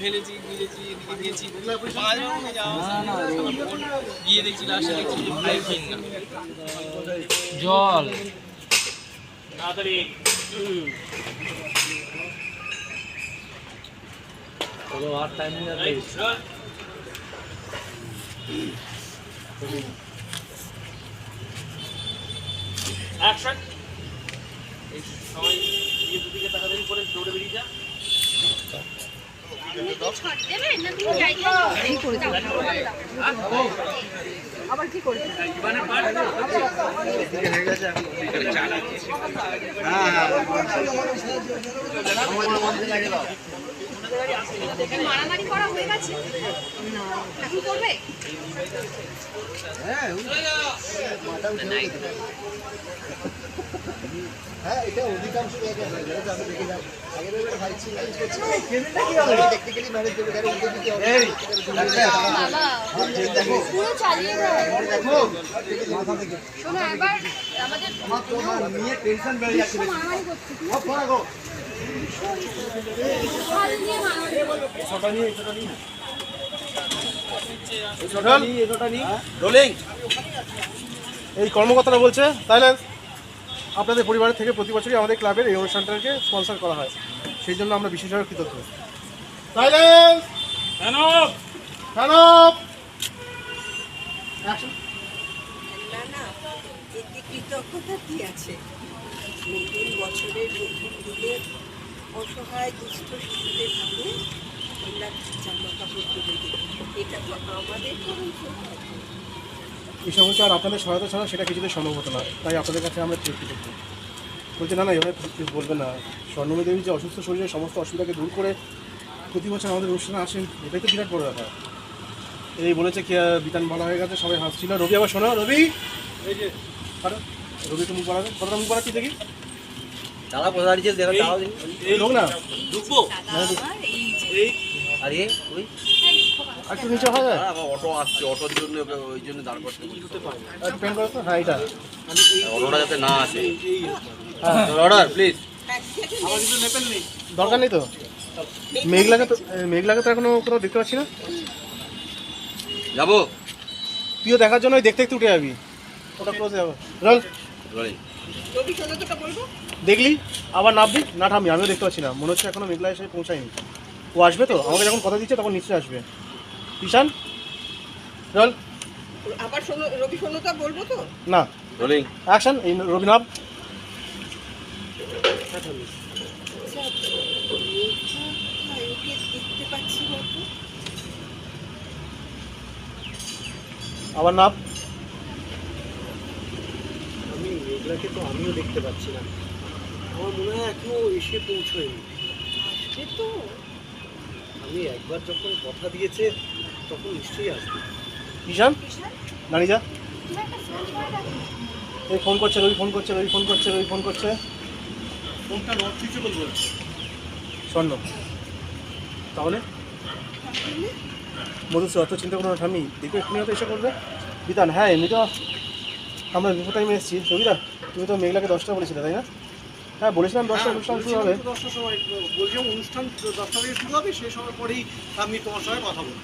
ফেলেছি দিয়েছি গিয়ে দেখছি জল তাড়াতাড়ি আর টাইম নেই অ্যাকশন এই সবাই দিকে তাড়াতাড়ি করে দৌড়ে বেরিয়ে যা আবার কি করবে মারামারি করা হয়ে গেছে এখন করবে হ্যাঁ এটা অধিকাংশ জায়গায় হয় যারা আমি দেখে যাই আগে বেলা ভাই ছিল টেকনিক্যালি ম্যানেজ করে গেলে উঠে দিতে হবে এই বাবা পুরো চালিয়ে দাও দেখো মাথা থেকে শোনো এবার আমাদের তোমার নিয়ে টেনশন বেড়ে যাচ্ছে মারামারি করতে ও পড়া গো ছোটা নিয়ে রোলিং এই কর্মকর্তারা বলছে তাহলে আপনাদের পরিবারের থেকে প্রতি বছরই আমাদের ক্লাবের এই অনুষ্ঠানটাকে স্পন্সর করা হয় সেই জন্য আমরা বিশেষভাবে কৃতজ্ঞ সাইলেন্স ফ্যান অফ অ্যাকশন না না এতে কৃতজ্ঞতা কি আছে নতুন বছরের প্রথম দিকে অসহায় দুস্থ শিশুদের হাতে আমরা জামা কাপড় তুলে দিই এটা তো আমাদের করুন এই সমস্যা আর আপনাদের সহায়তা ছাড়া সেটা কিছুতে সম্ভব হতো না তাই আপনাদের কাছে আমরা কৃতজ্ঞ বলছে না এভাবে বলবেন না স্বর্ণমী দেবী যে অসুস্থ শরীরের সমস্ত অসুবিধাকে দূর করে প্রতি বছর আমাদের অনুষ্ঠানে আসেন এটাই তো বিরাট বড় ব্যাপার এই বলেছে কি বিতান ভালো হয়ে গেছে সবাই হাসছিল রবি আবার শোনো রবি এই যে রবি একটু মুখ বাড়াবে কতটা মুখ বাড়াচ্ছি দেখি দাদা কোথা দাঁড়িয়েছে দেখো এই লোক না ঢুকবো আরে ওই একটু নিচে হয় যায় অটো আসছে অটোর জন্য ওই জন্য দাঁড় করতে একটু পেন করো তো হ্যাঁ এটা অটোটা যাতে না আসে অর্ডার প্লিজ দরকার নেই তো মেঘলাকে তো এখনো কোথাও দেখতে পাচ্ছি না যাবো তুইও দেখার জন্য দেখতে দেখতে উঠে যাবি ওটা ক্লোজে যাবো রোল রোলিং দেখলি আবার নামবি না থামবি আমিও দেখতে পাচ্ছি না মনে হচ্ছে এখনো মেঘলা এসে পৌঁছায়নি ও আসবে তো আমাকে যখন কথা দিচ্ছে তখন নিশ্চয়ই আসবে ঈশান রোল আবার রবি শোনোটা বলবো তো না রোলিং অ্যাকশন এই রবিনাভ দেখতে পাচ্ছি বলতো আবার নাভ আমি মেঘলাকে তো আমিও দেখতে পাচ্ছি না আমার মনে হয় এখনো এসে পৌঁছয়নি আসবে তো আমি একবার যখন কথা দিয়েছে তখন নিশ্চয়ই আসবে ঈশান দাঁড়িয়ে যা এই ফোন করছে রবি ফোন করছে ফোনটা নট সুইচেবল বলছে স্বর্ণ তাহলে মধুসূ অত চিন্তা করো না ঠামি দেখো এক্ষুনি হয়তো এসে করবে বিতান হ্যাঁ এমনি তো আমরা দুপুর টাইমে এসেছি রবিদা তুমি তো মেঘলাকে 10টা বলেছিলে তাই না হ্যাঁ বলেছিলাম 10টা অনুষ্ঠান শুরু হবে 10টার সময় বলছিলাম অনুষ্ঠান 10টা থেকে শুরু হবে সেই সময় পরেই আমি তোমার সঙ্গে কথা বলবো